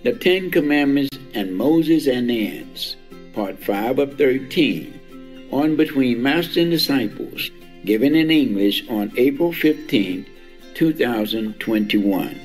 The Ten Commandments and Moses and the Ants, Part 5 of 13, on Between Master and Disciples, given in English on April 15, 2021.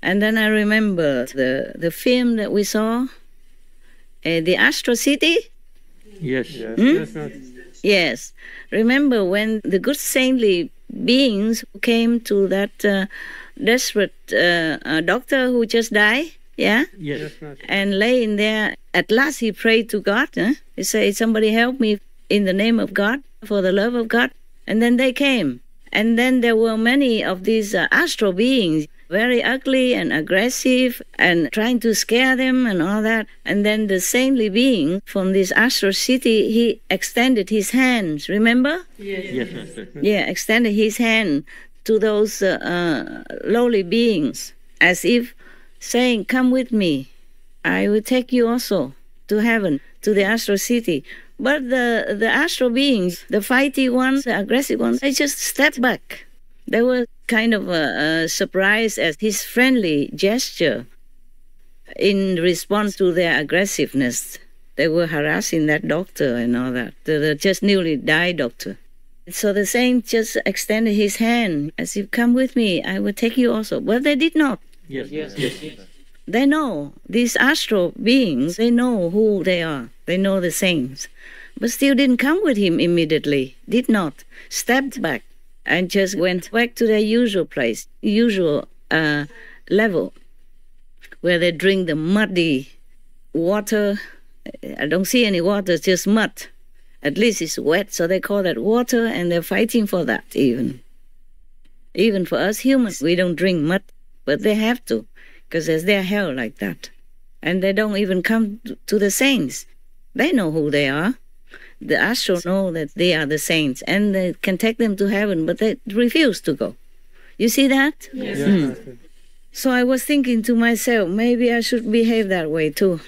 And then I remember the film that we saw, the Astro City. Yes. Yes. Remember when the good saintly beings came to that desperate doctor who just died? Yeah? Yes. And lay in there. At last he prayed to God. He said, somebody help me in the name of God, for the love of God. And then they came. And then there were many of these astral beings, very ugly and aggressive and trying to scare them and all that. And then the saintly being from this astral city, he extended his hands, remember? Yes. Yeah, extended his hand to those lowly beings as if saying, come with me. I will take you also to heaven, to the astral city. But the astral beings, the fighty ones, the aggressive ones, they just stepped back. They were kind of surprised at his friendly gesture in response to their aggressiveness. They were harassing that doctor and all that, the just newly died doctor. So the saint just extended his hand as if, come with me, I will take you also. But they did not. Yes. They know, these astral beings, they know who they are. They know the saints. But still didn't come with him immediately, did not. Stepped back and just went back to their usual place, usual level, where they drink the muddy water. I don't see any water, it's just mud. At least it's wet, so they call that water, and they're fighting for that even. Even for us humans, we don't drink mud, but they have to, because there's their hell like that. And they don't even come to the saints. They know who they are. The astral know that they are the saints, and they can take them to heaven, but they refuse to go. You see that? Yes. So I was thinking to myself, maybe I should behave that way too.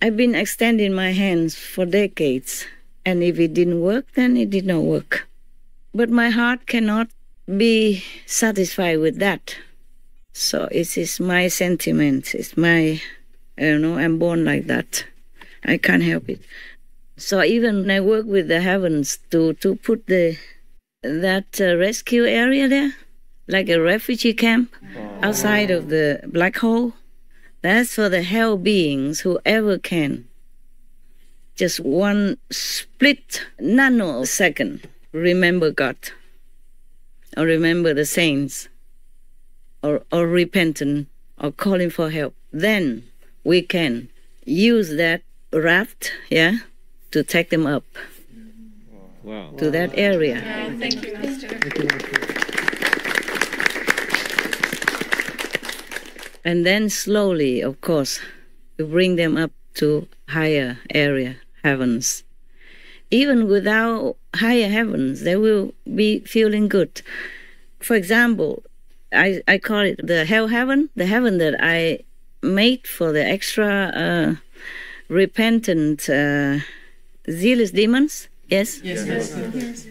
I've been extending my hands for decades, and if it didn't work, then it did not work. But my heart cannot be satisfied with that. So it is my sentiment. It's my, I'm born like that. I can't help it. So even when I work with the heavens to put that rescue area there, like a refugee camp outside of the black hole, that's for the hell beings, whoever can. Just one split nanosecond, remember God, or remember the saints, or repentant, or calling for help. Then we can use that raft, to take them up to that area. Thank you, Master. And then slowly, of course, we bring them up to higher area, heavens. Even without higher heavens, they will be feeling good. For example, I call it the hell heaven, the heaven that I made for the extra repentant zealous demons. Yes? Yes.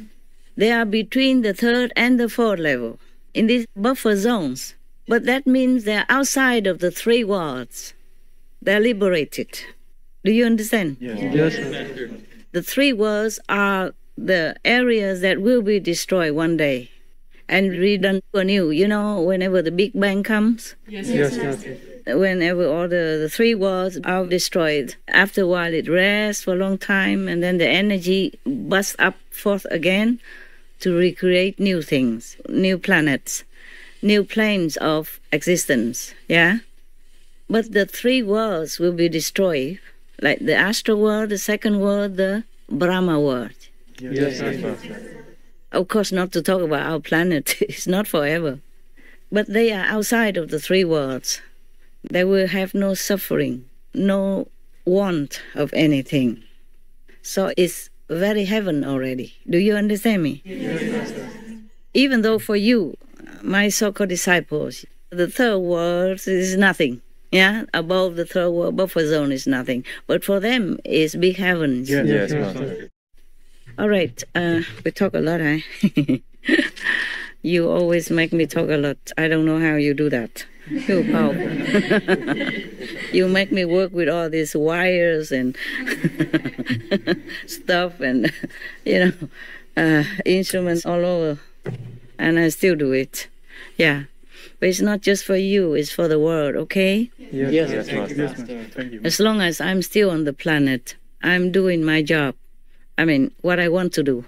They are between the third and the fourth level, in these buffer zones. But that means they're outside of the three worlds. They're liberated. Do you understand? Yes. The three worlds are the areas that will be destroyed one day and redone anew. Whenever the Big Bang comes, Yes. whenever all the three worlds are destroyed, after a while it rests for a long time, and then the energy busts up forth again to recreate new things, new planets, new planes of existence, But the three worlds will be destroyed, like the astral world, the second world, the Brahma world. Yes. Of course, not to talk about our planet, it's not forever. But they are outside of the three worlds. They will have no suffering, no want of anything. So it's very heaven already. Do you understand me? Yes. Even though for you, my so-called disciples. The third world is nothing. Yeah, above the third world buffer zone is nothing. But for them, it's big heavens. Yes, Master. All right, we talk a lot, huh? You always make me talk a lot. I don't know how you do that. You're powerful. You make me work with all these wires and stuff and, instruments all over. And I still do it. Yeah. But it's not just for you, it's for the world, okay? Yes, Master. Thank you. As long as I'm still on the planet, I'm doing my job. I mean, what I want to do.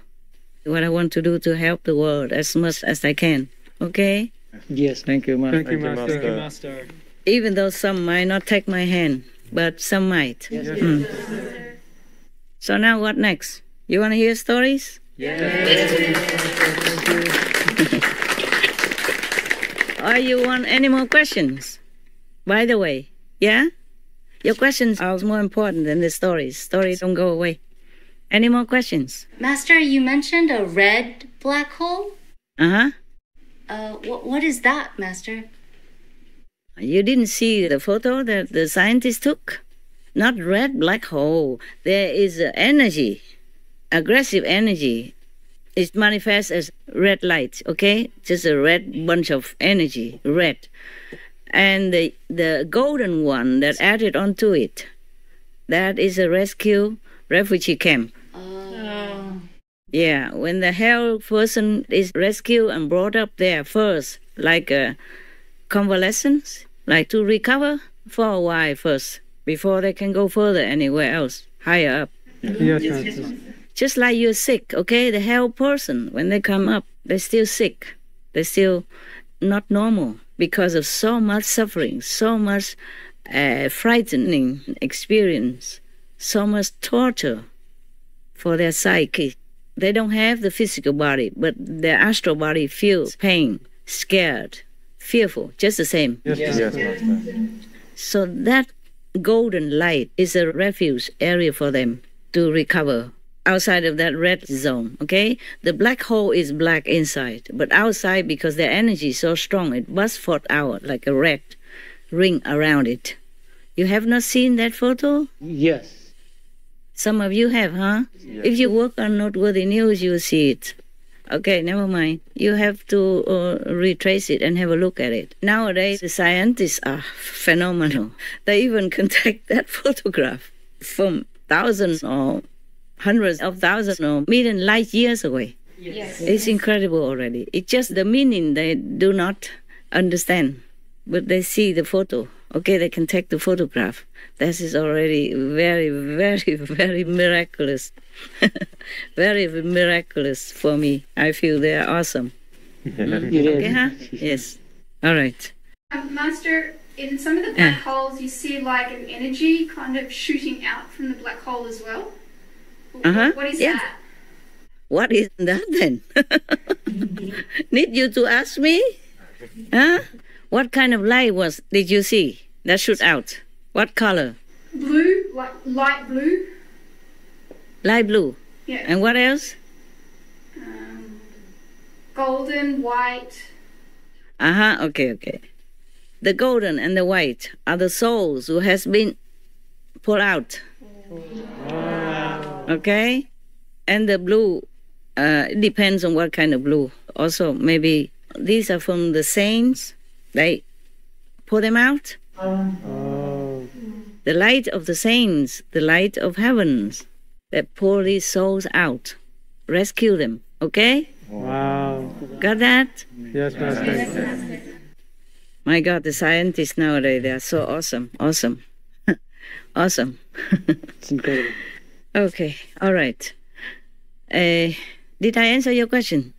What I want to do to help the world as much as I can, okay? Yes, thank you, Master. Thank you, Master. Master. Even though some might not take my hand, but some might. Yes. So now what next? You want to hear stories? Or you want any more questions? By the way, yeah? Your questions are more important than the stories. Stories don't go away. Any more questions? Master, you mentioned a red black hole? Uh-huh. What is that, Master? You didn't see the photo that the scientists took? Not red black hole. There is energy, aggressive energy. It manifests as red light, okay? Just a red bunch of energy, red. And the golden one that added onto it, that is a rescue refugee camp. Yeah, when the hell person is rescued and brought up there first, like a convalescence, like to recover for a while first, before they can go further anywhere else, higher up. Yes, Master. Just like you're sick, okay? The hell person, when they come up, they're still sick. They're still not normal because of so much suffering, so much frightening experience, so much torture for their psyche. They don't have the physical body, but their astral body feels pain, scared, fearful, just the same. Yes, Master. So that golden light is a refuge area for them to recover outside of that red zone, okay? The black hole is black inside, but outside, because their energy is so strong, it bursts forth out like a red ring around it. You have not seen that photo? Yes. Some of you have, huh? Yes. If you work on Noteworthy News, you will see it. Okay, never mind. You have to retrace it and have a look at it. Nowadays, the scientists are phenomenal. They even can take that photograph from thousands or hundreds of thousands or million light years away. Yes. It's incredible already. It's just the meaning they do not understand, but they see the photo. Okay, they can take the photograph. This is already very, very, very miraculous. Very miraculous for me. I feel they are awesome. Okay, huh? Yes. All right. Master, in some of the black holes, you see like an energy kind of shooting out from the black hole as well. What is that? What is that then? Need you to ask me? Huh? What kind of light did you see that shoot out? What color? Blue, like light blue. Light blue. Yeah. And what else? Golden, white. Okay. The golden and the white are the souls who has been pulled out. Okay? And the blue, it depends on what kind of blue. Also, maybe these are from the saints. They pull them out. The light of the saints, the light of heavens, that pull these souls out. Rescue them, okay? Wow. Got that? Yes, Master. My God, the scientists nowadays, they are so awesome. Awesome. Awesome. It's incredible. Okay, all right. Did I answer your question?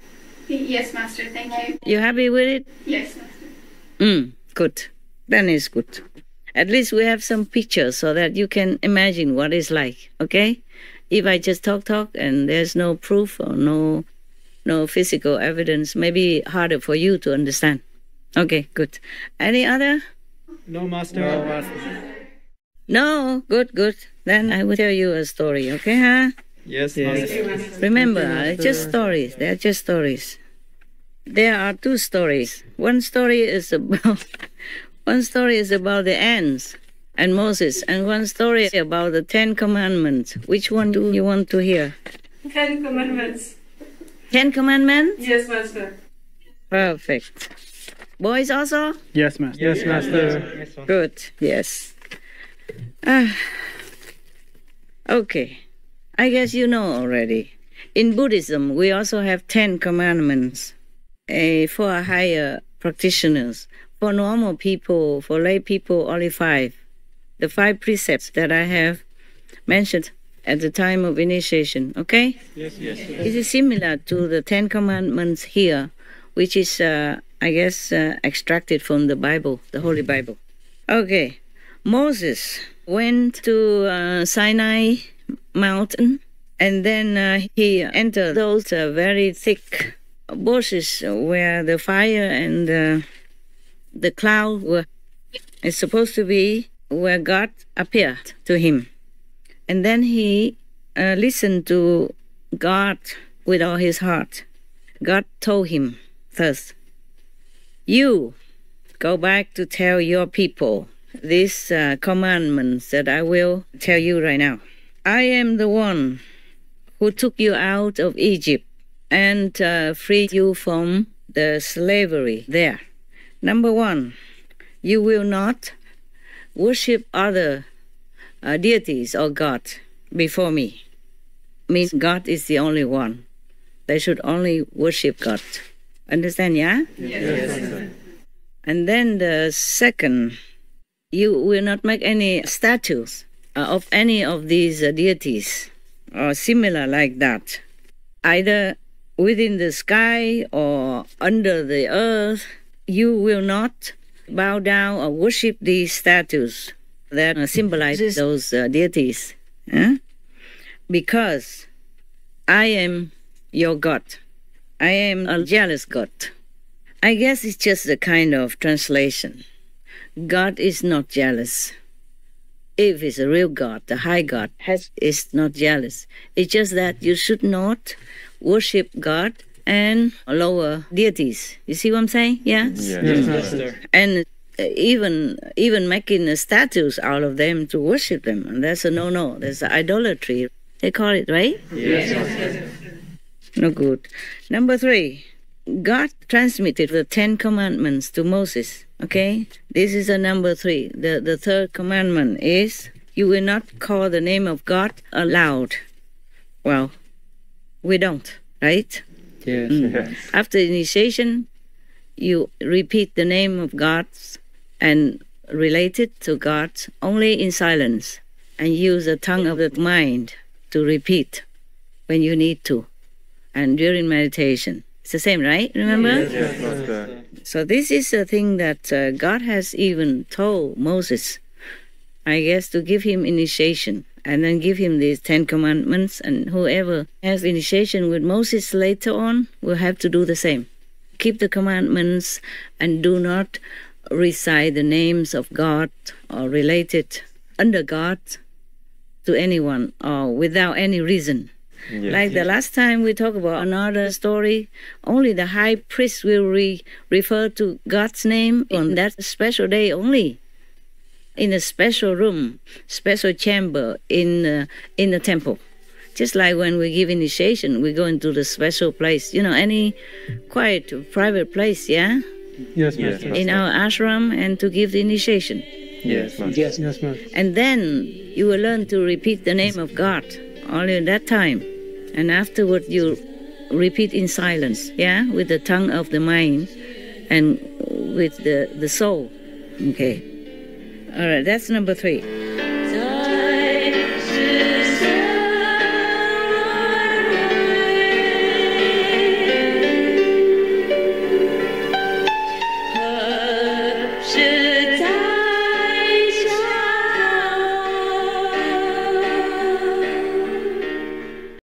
Yes, Master, thank you. You happy with it? Yes, Master. Good. Then it's good. At least we have some pictures so that you can imagine what it's like, okay? If I just talk and there's no proof or no physical evidence, maybe harder for you to understand. Okay, good. Any other? No, Master. No, Master. No? Good. Then I will tell you a story, okay, huh? Yes, Master. Remember, they're just stories. They're just stories. There are two stories. One story is about the ants and Moses, and one story about the 10 Commandments. Which one do you want to hear? 10 Commandments. 10 Commandments? Yes, Master. Perfect. Boys also? Yes, Master. Yes, Master. Good, yes. Okay, I guess you know already. In Buddhism, we also have 10 Commandments for higher practitioners. For normal people, for lay people, only 5. The 5 precepts that I have mentioned at the time of initiation, okay? Yes, yes. It is similar to the 10 Commandments here, which is, I guess, extracted from the Bible, the Holy Bible. Okay, Moses went to Sinai mountain, and then he entered those very thick bushes where the fire and the cloud were supposed to be, where God appeared to him. And then he listened to God with all his heart. God told him first, you go back to tell your people these commandments that I will tell you right now. I am the one who took you out of Egypt and freed you from the slavery there. Number 1, you will not worship other deities or God before me. Means God is the only one. They should only worship God. Understand, yeah? Yes. And then the second, you will not make any statues of any of these deities or similar like that, either within the sky or under the earth. You will not bow down or worship these statues that symbolizes those deities, because I am your God. I am a jealous God. I guess it's just a kind of translation. God is not jealous. If it's a real God, the high God is not jealous. It's just that you should not worship God and lower deities. You see what I'm saying? Yes? Yes, Master. And even making statues out of them to worship them. And that's a no-no. That's idolatry. They call it, right? Yes. No good. Number 3, God transmitted the 10 Commandments to Moses. Okay? This is a number 3. The third commandment is, you will not call the name of God aloud. Well, we don't, right? Yes. Yes. After initiation, you repeat the name of God and relate it to God only in silence, and use the tongue of the mind to repeat when you need to, and during meditation. It's the same, right? Remember? Yes, Master. So this is a thing that God has even told Moses, I guess, to give him initiation, and then give him these 10 Commandments, and whoever has initiation with Moses later on will have to do the same. Keep the commandments and do not recite the names of God or relate it under God to anyone or without any reason. Yes. Like the last time we talked about another story, only the high priest will refer to God's name on that special day only, in a special room, special chamber in the temple. Just like when we give initiation, we go into the special place, any quiet, private place, yeah? Yes, Master. In our ashram, and to give the initiation. Yes, Master. Yes, Master. And then you will learn to repeat the name of God only at that time. And afterward you repeat in silence, yeah? With the tongue of the mind and with the soul. Okay. All right, that's number 3.